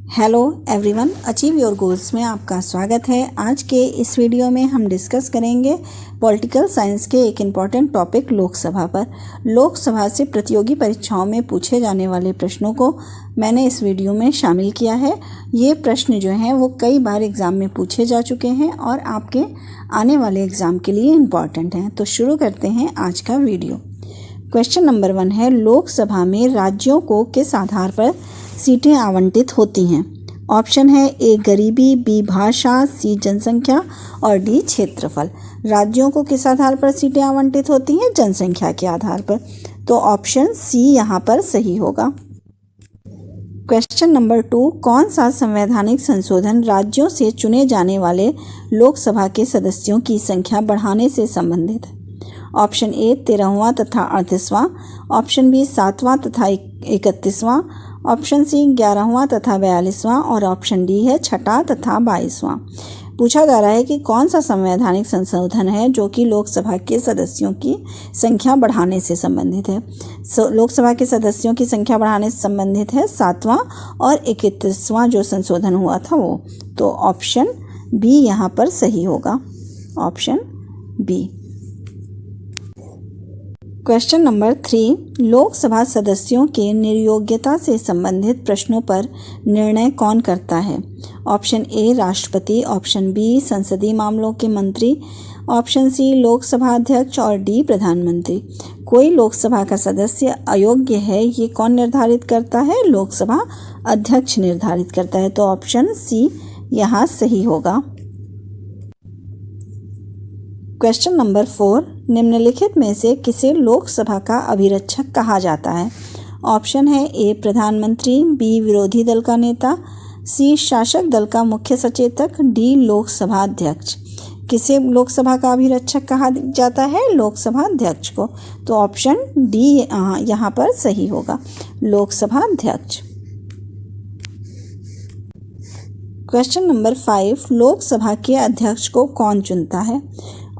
Hello everyone, achieve your goals में आपका स्वागत है। आज के इस वीडियो में हम डिस्कस करेंगे पॉलिटिकल साइंस के एक इम्पॉर्टेंट टॉपिक लोकसभा पर। लोकसभा से प्रतियोगी परीक्षाओं में पूछे जाने वाले प्रश्नों को मैंने इस वीडियो में शामिल किया है। ये प्रश्न जो हैं वो कई बार एग्ज़ाम में पूछे जा चुके हैं और आपके आने वाले एग्ज़ाम के लिए इम्पॉर्टेंट हैं। तो शुरू करते हैं आज का वीडियो। क्वेश्चन नंबर 1 है, लोकसभा में राज्यों को किस आधार पर सीटें आवंटित होती हैं? ऑप्शन है ए गरीबी, बी भाषा, सी जनसंख्या और डी क्षेत्रफल। राज्यों को किस आधार पर सीटें आवंटित होती हैं? जनसंख्या के आधार पर। तो ऑप्शन सी यहाँ पर सही होगा। क्वेश्चन नंबर 2, कौन सा संवैधानिक संशोधन राज्यों से चुने जाने वाले लोकसभा के सदस्यों की संख्या बढ़ाने से संबंधित है? ऑप्शन ए 13वां तथा 38वां, ऑप्शन बी 7वां तथा 31वां, ऑप्शन सी 11वां तथा 42वां और ऑप्शन डी है 6ठा तथा 22वां। पूछा जा रहा है कि कौन सा संवैधानिक संशोधन है जो कि लोकसभा के सदस्यों की संख्या बढ़ाने से संबंधित है। लोकसभा के सदस्यों की संख्या बढ़ाने से संबंधित है 7वां और 31वां जो संशोधन हुआ था वो। तो ऑप्शन बी यहाँ पर सही होगा, option B. Question number 3, Lok Sabha सदस्यों के निर्योग्यता से संबंधित प्रश्नों पर निर्णय कौन करता है? ऑप्शन ए राष्ट्रपति, ऑप्शन बी संसदीय मामलों के मंत्री, ऑप्शन सी लोकसभा अध्यक्ष और डी प्रधानमंत्री। कोई लोकसभा का सदस्य अयोग्य है, ये कौन निर्धारित करता है? लोकसभा अध्यक्ष निर्धारित करता है। तो ऑप्शन सी यहाँ सही होगा। क्वेश्चन नंबर 4, निम्नलिखित में से किसे लोकसभा का अभिरक्षक कहा जाता है? ऑप्शन है ए प्रधानमंत्री, बी विरोधी दल का नेता, सी शासक दल का मुख्य सचेतक, डी लोकसभा अध्यक्ष। किसे लोकसभा का अभिरक्षक कहा जाता है? लोकसभा अध्यक्ष को। तो ऑप्शन डी यहाँ पर सही होगा, लोकसभा अध्यक्ष। क्वेश्चन नंबर 5, लोकसभा के अध्यक्ष को कौन चुनता है?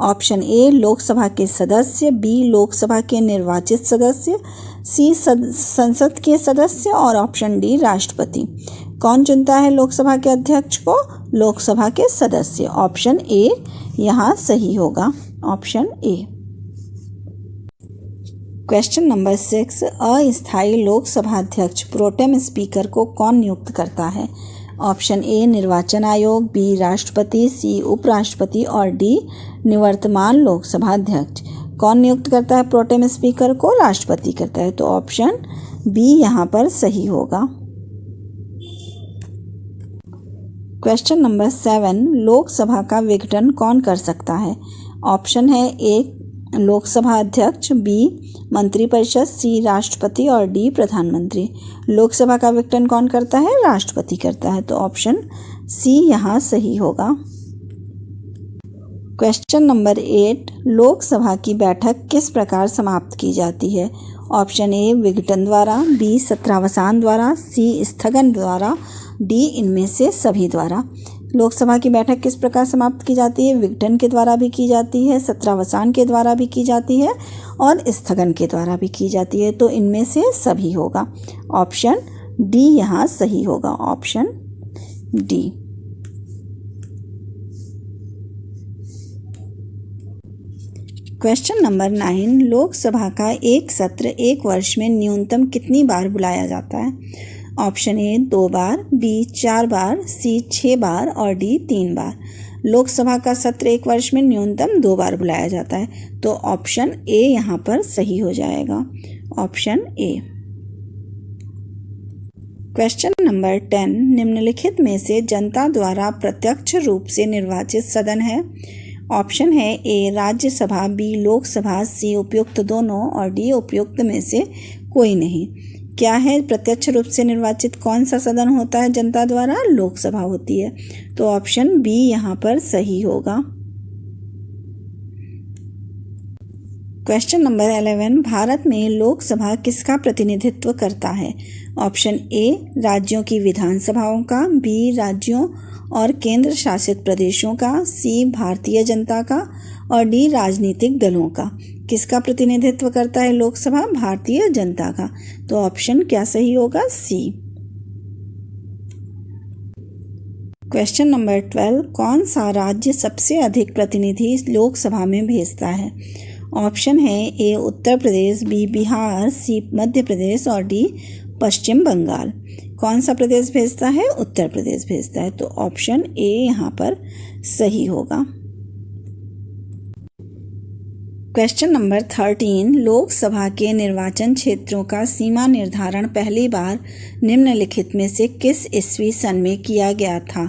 ऑप्शन ए लोकसभा के सदस्य, बी लोकसभा के निर्वाचित सदस्य, सी संसद के सदस्य और ऑप्शन डी राष्ट्रपति। कौन चुनता है लोकसभा के अध्यक्ष को? लोकसभा के सदस्य। ऑप्शन ए यहाँ सही होगा, ऑप्शन ए। क्वेश्चन नंबर 6, अस्थायी लोकसभा अध्यक्ष प्रोटेम स्पीकर को कौन नियुक्त करता है? ऑप्शन ए निर्वाचन आयोग, बी राष्ट्रपति, सी उपराष्ट्रपति और डी निवर्तमान लोकसभा अध्यक्ष। कौन नियुक्त करता है प्रोटेम स्पीकर को? राष्ट्रपति करता है। तो ऑप्शन बी यहाँ पर सही होगा। क्वेश्चन नंबर 7, लोकसभा का विघटन कौन कर सकता है? ऑप्शन है ए लोकसभा अध्यक्ष, बी मंत्रिपरिषद, सी राष्ट्रपति और डी प्रधानमंत्री। लोकसभा का विघटन कौन करता है? राष्ट्रपति करता है। तो ऑप्शन सी यहाँ सही होगा। क्वेश्चन नंबर 8, लोकसभा की बैठक किस प्रकार समाप्त की जाती है? ऑप्शन ए विघटन द्वारा, बी सत्रावसान द्वारा, सी स्थगन द्वारा, डी इनमें से सभी द्वारा। लोकसभा की बैठक किस प्रकार समाप्त की जाती है? विघटन के द्वारा भी की जाती है, सत्रावसान के द्वारा भी की जाती है और स्थगन के द्वारा भी की जाती है। तो इनमें से सभी होगा, ऑप्शन डी यहाँ सही होगा, option D. Question number 9, Lok Sabha का एक सत्र एक वर्ष में न्यूनतम कितनी बार बुलाया जाता है? ऑप्शन ए 2 बार, बी 4 बार, सी 6 बार और डी 3 बार। लोकसभा का सत्र एक वर्ष में न्यूनतम 2 बार बुलाया जाता है। तो ऑप्शन ए यहाँ पर सही हो जाएगा, ऑप्शन ए। क्वेश्चन नंबर 10, निम्नलिखित में से जनता द्वारा प्रत्यक्ष रूप से निर्वाचित सदन है? ऑप्शन है ए राज्यसभा, बी लोकसभा, सी उपयुक्त दोनों और डी उपयुक्त में से कोई नहीं। क्या है प्रत्यक्ष रूप से निर्वाचित कौन सा सदन होता है जनता द्वारा? लोकसभा होती है। तो ऑप्शन बी यहाँ पर सही होगा। क्वेश्चन नंबर 11, भारत में लोकसभा किसका प्रतिनिधित्व करता है? ऑप्शन ए राज्यों की विधानसभाओं का, बी राज्यों और केंद्र शासित प्रदेशों का, सी भारतीय जनता का और डी राजनीतिक दलों का। किसका प्रतिनिधित्व करता है लोकसभा? भारतीय जनता का। तो ऑप्शन क्या सही होगा? सी। क्वेश्चन नंबर 12, कौन सा राज्य सबसे अधिक प्रतिनिधि लोकसभा में भेजता है? ऑप्शन है ए उत्तर प्रदेश, बी बिहार, सी मध्य प्रदेश और डी पश्चिम बंगाल। कौन सा प्रदेश भेजता है? उत्तर प्रदेश भेजता है। तो ऑप्शन ए यहाँ पर सही होगा। क्वेश्चन नंबर 13, लोकसभा के निर्वाचन क्षेत्रों का सीमा निर्धारण पहली बार निम्नलिखित में से किस ईस्वी सन में किया गया था?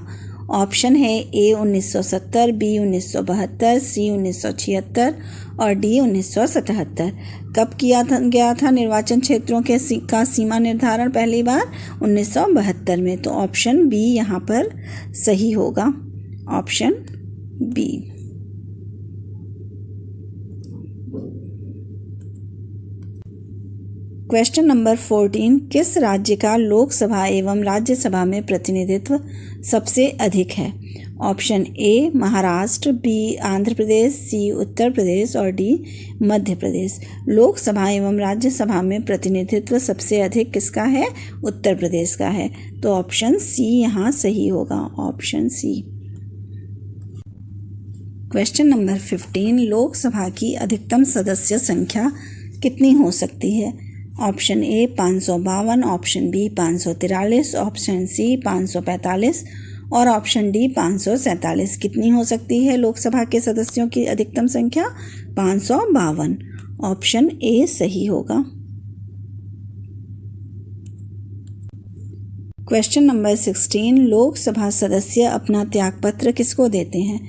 ऑप्शन है ए 1970, बी 1972, सी 1976 और डी 1977। कब गया था निर्वाचन क्षेत्रों का सीमा निर्धारण पहली बार? 1972 में। तो ऑप्शन बी यहाँ पर सही होगा, ऑप्शन बी। क्वेश्चन नंबर 14, किस राज्य का लोकसभा एवं राज्यसभा में प्रतिनिधित्व सबसे अधिक है? Option A Maharashtra, B Andhra Pradesh, C Uttar Pradesh और डी मध्य प्रदेश। लोकसभा एवं राज्यसभा में प्रतिनिधित्व सबसे अधिक किसका है? उत्तर प्रदेश का है। तो ऑप्शन सी यहाँ सही होगा, option C. Question number 15, Lok Sabha की अधिकतम सदस्य संख्या कितनी हो सकती है? Option A 552, option B 543, option C 545 और ऑप्शन डी 547। कितनी हो सकती है लोकसभा के सदस्यों की अधिकतम संख्या? 552। ऑप्शन ए सही होगा। क्वेश्चन नंबर 16, लोकसभा सदस्य अपना त्यागपत्र किसको देते हैं?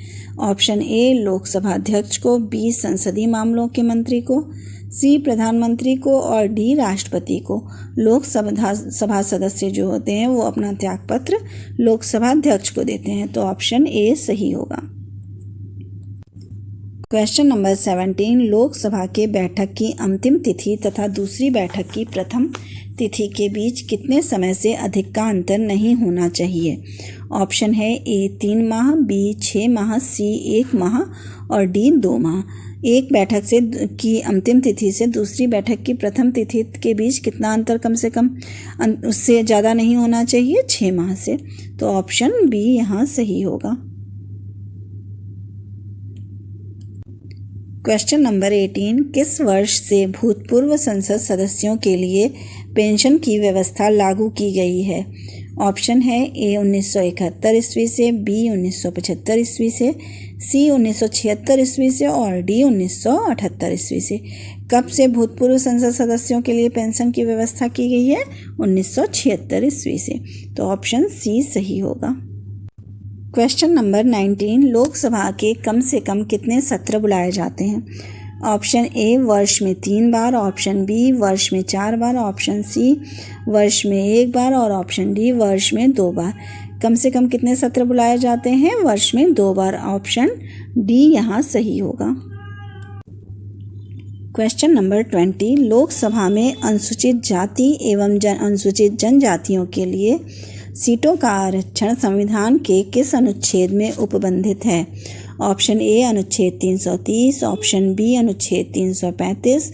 ऑप्शन ए लोकसभा अध्यक्ष को, बी संसदीय मामलों के मंत्री को, सी प्रधानमंत्री को और डी राष्ट्रपति को। लोकसभा सदस्य जो होते हैं वो अपना त्यागपत्र लोकसभा अध्यक्ष को देते हैं। तो ऑप्शन ए सही होगा। क्वेश्चन नंबर 17, लोकसभा के बैठक की अंतिम तिथि तथा दूसरी बैठक की प्रथम तिथि के बीच कितने समय से अधिक का अंतर नहीं होना चाहिए? ऑप्शन है ए 3 माह, बी 6 माह, सी 1 माह और डी 2 माह। एक बैठक की अंतिम तिथि से दूसरी बैठक की प्रथम तिथि के बीच कितना अंतर कम से कम उससे ज़्यादा नहीं होना चाहिए? 6 माह से। तो ऑप्शन बी यहाँ सही होगा। क्वेश्चन नंबर 18, किस वर्ष से भूतपूर्व संसद सदस्यों के लिए पेंशन की व्यवस्था लागू की गई है? ऑप्शन है ए 1971 ईस्वी से, बी 1975 ईस्वी से, सी 1976 ईस्वी से और डी 1978 ईस्वी से। कब से भूतपूर्व संसद सदस्यों के लिए पेंशन की व्यवस्था की गई है? 1976 ईस्वी से। तो ऑप्शन सी सही होगा। क्वेश्चन नंबर 19, लोकसभा के कम से कम कितने सत्र बुलाए जाते हैं? ऑप्शन ए वर्ष में 3 बार, ऑप्शन बी वर्ष में 4 बार, ऑप्शन सी वर्ष में 1 बार और ऑप्शन डी वर्ष में 2 बार। कम से कम कितने सत्र बुलाए जाते हैं? वर्ष में 2 बार। ऑप्शन डी यहाँ सही होगा। क्वेश्चन नंबर 20, लोकसभा में अनुसूचित जाति एवं अनुसूचित जनजातियों के लिए सीटों का आरक्षण संविधान के किस अनुच्छेद में उपबंधित है? ऑप्शन ए अनुच्छेद 330, ऑप्शन बी अनुच्छेद 335,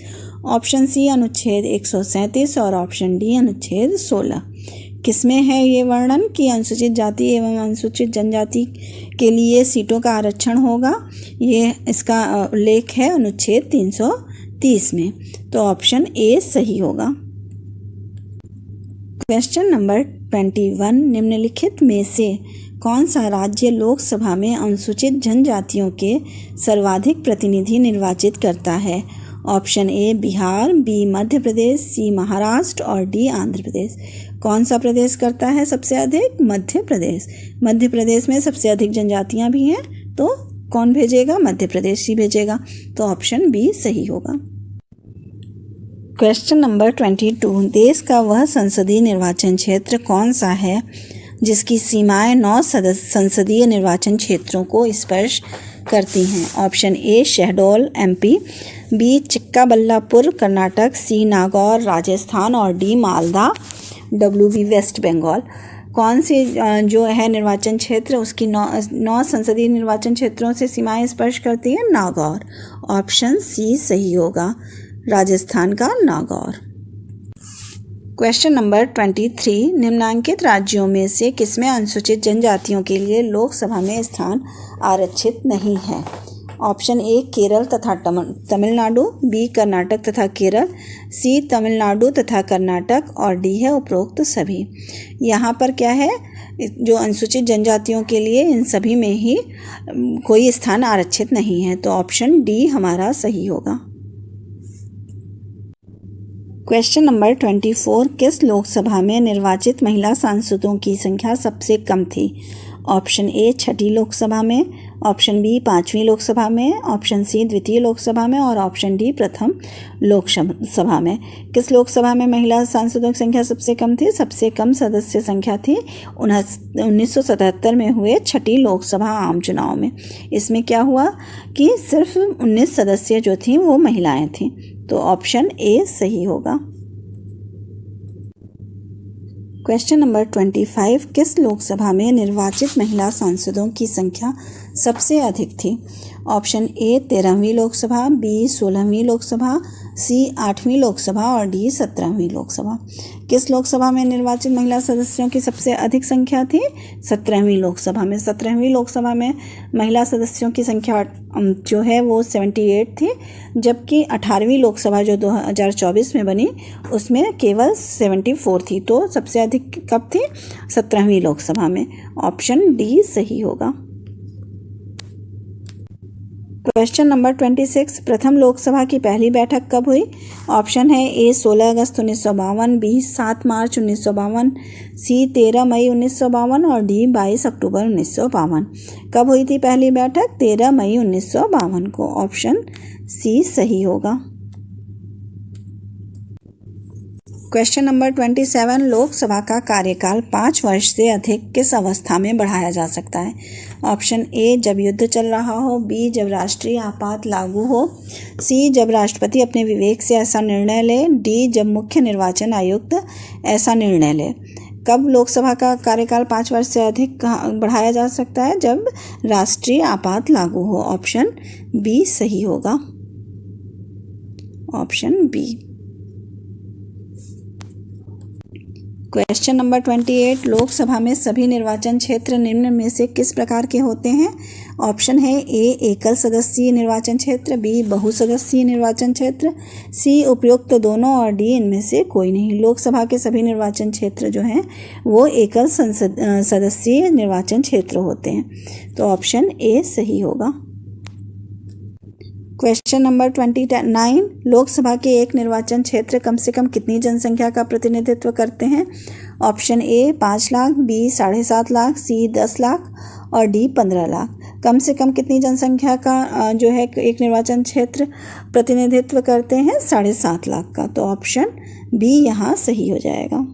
ऑप्शन सी अनुच्छेद 137 और ऑप्शन डी अनुच्छेद 16। किसमें है ये वर्णन कि अनुसूचित जाति एवं अनुसूचित जनजाति के लिए सीटों का आरक्षण होगा? ये इसका उल्लेख है अनुच्छेद 330 में। तो ऑप्शन ए सही होगा। क्वेश्चन नंबर 21, निम्नलिखित में से कौन सा राज्य लोकसभा में अनुसूचित जनजातियों के सर्वाधिक प्रतिनिधि निर्वाचित करता है? ऑप्शन ए बिहार, बी मध्य प्रदेश, सी महाराष्ट्र और डी आंध्र प्रदेश। कौन सा प्रदेश करता है सबसे अधिक? मध्य प्रदेश। मध्य प्रदेश में सबसे अधिक जनजातियां भी हैं, तो कौन भेजेगा? मध्य प्रदेश ही भेजेगा। तो ऑप्शन बी सही होगा। क्वेश्चन नंबर 22, देश का वह संसदीय निर्वाचन क्षेत्र कौन सा है जिसकी सीमाएं 9 संसदीय निर्वाचन क्षेत्रों को स्पर्श करती हैं? Option A Shahdol MP, B Chikkaballapur Karnataka, C Nagaur Rajasthan और D Malda WB West Bengal. कौन सी जो है निर्वाचन क्षेत्र उसकी 9 संसदीय निर्वाचन क्षेत्रों से सीमाएं स्पर्श करती है? नागौर। ऑप्शन सी सही होगा, राजस्थान का नागौर। क्वेश्चन नंबर 23, निम्नांकित राज्यों में से किसमें अनुसूचित जनजातियों के लिए लोकसभा में स्थान आरक्षित नहीं है? ऑप्शन ए केरल तथा तमिलनाडु, बी कर्नाटक तथा केरल, सी तमिलनाडु तथा कर्नाटक और डी है उपरोक्त सभी। यहाँ पर क्या है, जो अनुसूचित जनजातियों के लिए इन सभी में ही कोई स्थान आरक्षित नहीं है, तो ऑप्शन डी हमारा सही होगा। क्वेश्चन नंबर 24, किस लोकसभा में निर्वाचित महिला सांसदों की संख्या सबसे कम थी? ऑप्शन ए छठी लोकसभा में, ऑप्शन बी पाँचवीं लोकसभा में, ऑप्शन सी द्वितीय लोकसभा में और ऑप्शन डी प्रथम लोकसभा में। किस लोकसभा में महिला सांसदों की संख्या सबसे कम थी? सबसे कम सदस्य संख्या थी 1977 में हुए छठी लोकसभा आम चुनाव में। इसमें क्या हुआ कि सिर्फ 19 सदस्य जो थी वो महिलाएं थीं, तो ऑप्शन ए सही होगा। क्वेश्चन नंबर 25, किस लोकसभा में निर्वाचित महिला सांसदों की संख्या सबसे अधिक थी? ऑप्शन ए 13वीं लोकसभा, बी 16वीं लोकसभा, सी 8वीं लोकसभा और डी 17वीं लोकसभा। किस लोकसभा में निर्वाचित महिला सदस्यों की सबसे अधिक संख्या थी? 17वीं लोकसभा में। 17वीं लोकसभा में महिला सदस्यों की संख्या जो है वो 78 थी, जबकि 18वीं लोकसभा जो 2024 में बनी उसमें केवल 74 थी। तो सबसे अधिक कब थी? 17वीं लोकसभा में। ऑप्शन डी सही होगा। क्वेश्चन नंबर 26, प्रथम लोकसभा की पहली बैठक कब हुई? ऑप्शन है ए 16 अगस्त 1952, बी 7 मार्च 1952, सी 13 मई 1952 और डी 22 अक्टूबर 1952। कब हुई थी पहली बैठक? 13 मई 1952 को। ऑप्शन सी सही होगा। क्वेश्चन नंबर 27, लोकसभा का कार्यकाल 5 वर्ष से अधिक किस अवस्था में बढ़ाया जा सकता है? ऑप्शन ए जब युद्ध चल रहा हो, बी जब राष्ट्रीय आपात लागू हो, सी जब राष्ट्रपति अपने विवेक से ऐसा निर्णय ले, डी जब मुख्य निर्वाचन आयुक्त ऐसा निर्णय ले। कब लोकसभा का कार्यकाल 5 वर्ष से अधिक बढ़ाया जा सकता है? जब राष्ट्रीय आपात लागू हो। ऑप्शन बी सही होगा। Option B. Question number 28, Lok Sabha में सभी निर्वाचन क्षेत्र निम्न में से किस प्रकार के होते हैं? ऑप्शन है ए एकल सदस्यीय निर्वाचन क्षेत्र, बी बहुसदस्यीय निर्वाचन क्षेत्र, सी उपयुक्त दोनों और डी इनमें से कोई नहीं। लोकसभा के सभी निर्वाचन क्षेत्र जो हैं वो एकल सदस्यीय निर्वाचन क्षेत्र होते हैं, तो ऑप्शन ए सही होगा। क्वेश्चन नंबर 29, लोकसभा के एक निर्वाचन क्षेत्र कम से कम कितनी जनसंख्या का प्रतिनिधित्व करते हैं? Option A 5 lakh, B 7.5 lakh, C 10 lakh और डी 15 लाख। कम से कम कितनी जनसंख्या का जो है एक निर्वाचन क्षेत्र प्रतिनिधित्व करते हैं? 7.5 लाख का, तो ऑप्शन बी यहाँ सही हो जाएगा।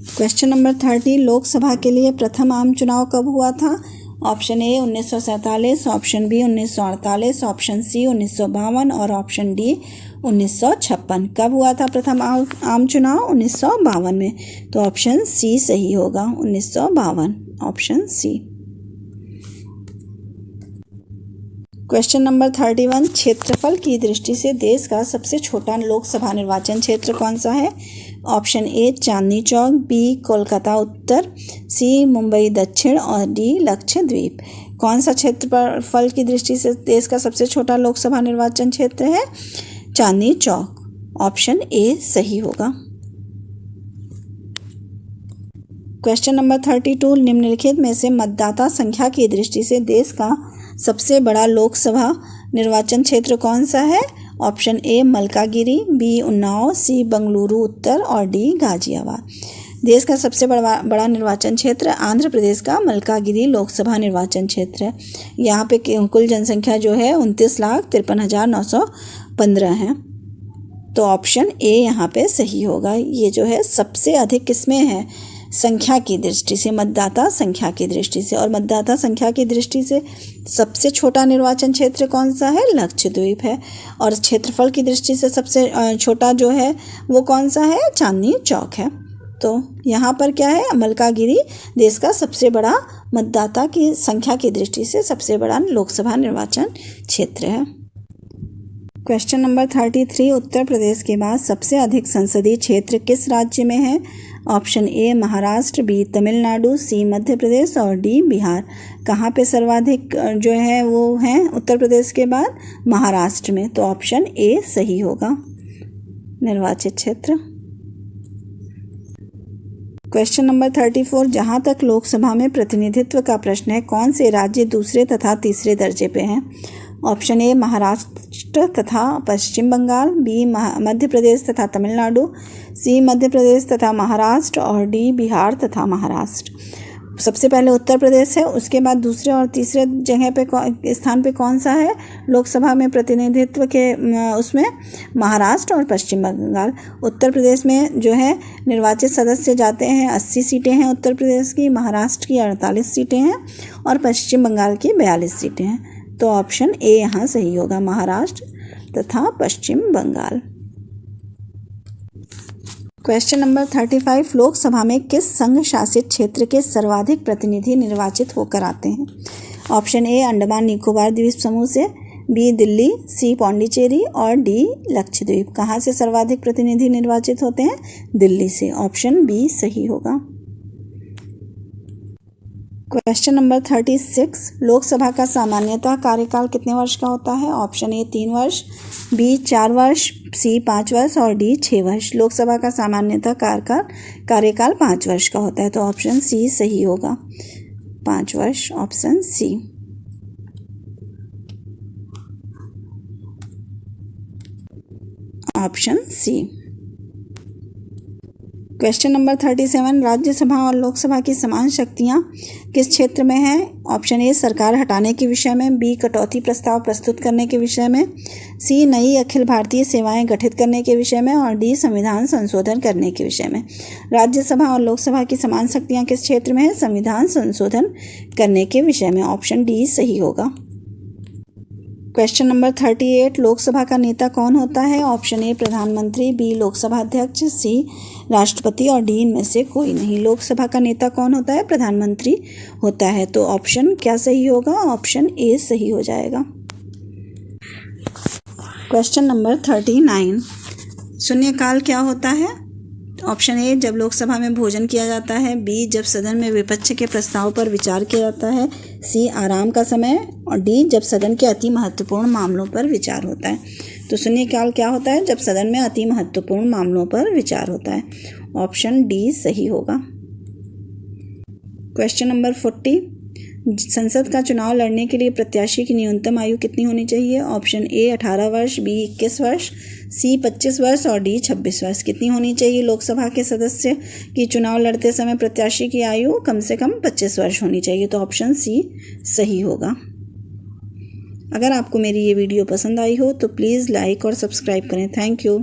क्वेश्चन नंबर 30, लोकसभा के लिए प्रथम आम चुनाव कब हुआ था? Option A 1947, option B 1948, option C 1952 और ऑप्शन डी 1956। कब हुआ था प्रथम आम चुनाव? 1952 में, तो ऑप्शन सी सही होगा। 1952, ऑप्शन सी। क्वेश्चन नंबर 31, क्षेत्रफल की दृष्टि से देश का सबसे छोटा लोकसभा निर्वाचन क्षेत्र कौन सा है? Option A Chandni Chowk, B Kolkata Uttar, C Mumbai Dakshin और डी लक्षद्वीप। कौन सा क्षेत्रफल की दृष्टि से देश का सबसे छोटा लोकसभा निर्वाचन क्षेत्र है? चांदनी चौक। ऑप्शन ए सही होगा। क्वेश्चन नंबर 32, निम्नलिखित में से मतदाता संख्या की दृष्टि से देश का सबसे बड़ा लोकसभा निर्वाचन क्षेत्र कौन सा है? ऑप्शन ए मलकागिरी, बी उन्नाव, सी बंगलुरु उत्तर और डी गाजियाबाद। देश का सबसे बड़ा निर्वाचन क्षेत्र आंध्र प्रदेश का मलकागिरी लोकसभा निर्वाचन क्षेत्र है। यहाँ पे कुल जनसंख्या जो है 29,53,915 है, तो ऑप्शन ए यहाँ पे सही होगा। ये जो है सबसे अधिक किसमें है? संख्या की दृष्टि से, मतदाता संख्या की दृष्टि से। और मतदाता संख्या की दृष्टि से सबसे छोटा निर्वाचन क्षेत्र कौन सा है? लक्षद्वीप है। और क्षेत्रफल की दृष्टि से सबसे छोटा जो है वो कौन सा है? चांदनी चौक है। तो यहाँ पर क्या है? मलकागिरी देश का सबसे बड़ा मतदाता की संख्या की दृष्टि से सबसे बड़ा लोकसभा निर्वाचन क्षेत्र है। क्वेश्चन नंबर 33, उत्तर प्रदेश के बाद सबसे अधिक संसदीय क्षेत्र किस राज्य में है? Option A Maharashtra, B Tamil Nadu, C Madhya Pradesh और डी बिहार। कहाँ पे सर्वाधिक जो है वो हैं उत्तर प्रदेश के बाद? महाराष्ट्र में। तो ऑप्शन ए सही होगा निर्वाचित क्षेत्र। क्वेश्चन नंबर 34, जहाँ तक लोकसभा में प्रतिनिधित्व का प्रश्न है, कौन से राज्य दूसरे तथा तीसरे दर्जे पे हैं? ऑप्शन ए महाराष्ट्र तथा पश्चिम बंगाल, बी मध्य प्रदेश तथा तमिलनाडु, सी मध्य प्रदेश तथा महाराष्ट्र और डी बिहार तथा महाराष्ट्र। सबसे पहले उत्तर प्रदेश है, उसके बाद दूसरे और तीसरे जगह पे स्थान पे कौन सा है लोकसभा में प्रतिनिधित्व के? उसमें महाराष्ट्र और पश्चिम बंगाल। उत्तर प्रदेश में जो है निर्वाचित सदस्य जाते हैं 80 सीटें हैं उत्तर प्रदेश की, महाराष्ट्र की 48 सीटें हैं और पश्चिम बंगाल की 42 सीटें हैं। तो ऑप्शन ए यहाँ सही होगा, महाराष्ट्र तथा पश्चिम बंगाल। क्वेश्चन नंबर 35, लोकसभा में किस संघ शासित क्षेत्र के सर्वाधिक प्रतिनिधि निर्वाचित होकर आते हैं? ऑप्शन ए अंडमान निकोबार द्वीप समूह से, बी दिल्ली, सी पौंडीचेरी और डी लक्षद्वीप। कहाँ से सर्वाधिक प्रतिनिधि निर्वाचित होते हैं? दिल्ली से। ऑप्शन बी सही होगा। क्वेश्चन नंबर 36, लोकसभा का सामान्यतः कार्यकाल कितने वर्ष का होता है? ऑप्शन ए 3 वर्ष, बी 4 वर्ष, सी 5 वर्ष और डी 6 वर्ष। लोकसभा का सामान्यतः कार्यकाल 5 वर्ष का होता है। तो ऑप्शन सी सही होगा, 5 वर्ष। Option C. Option C. Question number 37, Rajya Sabha और लोकसभा की समान शक्तियां किस क्षेत्र में हैं? ऑप्शन ए सरकार हटाने के विषय में, बी कटौती प्रस्ताव प्रस्तुत करने के विषय में, सी नई अखिल भारतीय सेवाएं गठित करने के विषय में और डी संविधान संशोधन करने के विषय में। राज्यसभा और लोकसभा की समान शक्तियां किस क्षेत्र में है? संविधान संशोधन करने के विषय में। ऑप्शन डी सही होगा। क्वेश्चन नंबर 38, लोकसभा का नेता कौन होता है? ऑप्शन ए प्रधानमंत्री, बी लोकसभा अध्यक्ष, सी राष्ट्रपति और डी इनमें से कोई नहीं। लोकसभा का नेता कौन होता है? प्रधानमंत्री होता है। तो ऑप्शन क्या सही होगा? ऑप्शन ए सही हो जाएगा। क्वेश्चन नंबर 39, शून्यकाल क्या होता है? ऑप्शन ए जब लोकसभा में भोजन किया जाता है, बी जब सदन में विपक्ष के प्रस्ताव पर विचार किया जाता है, सी आराम का समय और डी जब सदन के अति महत्वपूर्ण मामलों पर विचार होता है। तो शून्यकाल क्या होता है? जब सदन में अति महत्वपूर्ण मामलों पर विचार होता है। ऑप्शन डी सही होगा। क्वेश्चन नंबर 40, संसद का चुनाव लड़ने के लिए प्रत्याशी की न्यूनतम आयु कितनी होनी चाहिए? ऑप्शन ए 18 वर्ष, बी 21 वर्ष, सी 25 वर्ष और डी 26 वर्ष। कितनी होनी चाहिए लोकसभा के सदस्य की चुनाव लड़ते समय प्रत्याशी की आयु? कम से कम 25 वर्ष होनी चाहिए। तो ऑप्शन सी सही होगा। अगर आपको मेरी ये वीडियो पसंद आई हो तो प्लीज़ लाइक और सब्सक्राइब करें। Thank you.